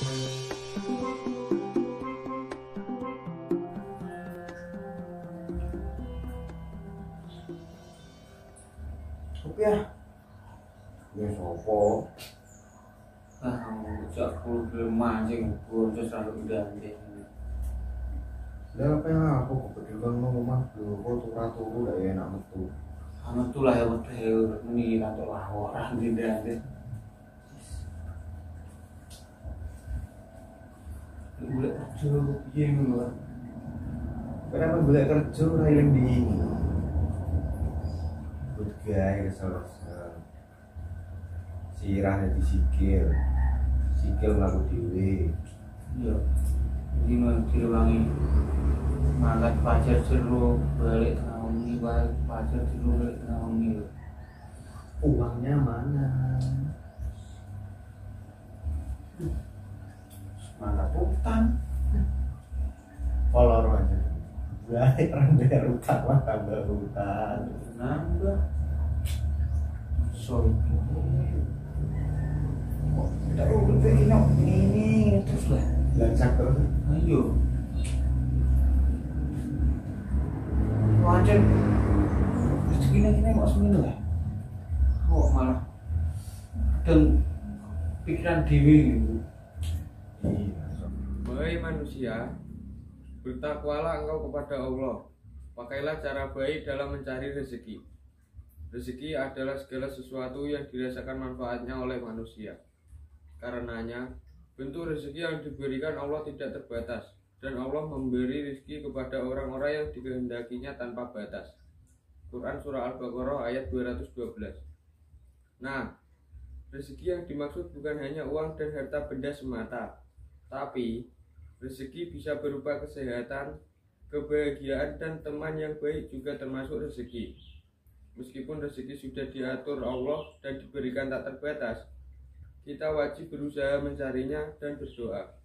Oke ya. Ya sopo. Jak kulo gelem mancing bojo selalu gandeng. Lah apa yang aku kebetulan mau rumah dulu turu lah ya enak metu. Metu lah ya wedhe muni kantor lah ora ndendane. Golek kerja piye ngono. Kenapa golek kerja ora eling di but gawe kesel-kesel. Sirah di sikil laku dhewe. Iya. Dino direwangi malat pacar jeruk balik tengah wengi balik pacar jeruk balik tengah wengi. Uangnya mana? Malah utang. Kolor aja. Baik orang bayar utang lah tambah utang. Nambah. Sorry. Tidak udah begini ini terus lah. Lancak terus. Ayo. Wajar. Segini mau seminggu lah. Kok malah dan pikiran dewi gitu. Iya. Wahai manusia, bertakwalah engkau kepada Allah. Pakailah cara baik dalam mencari rezeki. Rezeki adalah segala sesuatu yang dirasakan manfaatnya oleh manusia. Karenanya, bentuk rezeki yang diberikan Allah tidak terbatas, dan Allah memberi rezeki kepada orang-orang yang dikehendakinya tanpa batas. Quran Surah Al-Baqarah ayat 212. Nah, rezeki yang dimaksud bukan hanya uang dan harta benda semata, tapi rezeki bisa berupa kesehatan, kebahagiaan, dan teman yang baik juga termasuk rezeki. Meskipun rezeki sudah diatur Allah dan diberikan tak terbatas, kita wajib berusaha mencarinya dan berdoa.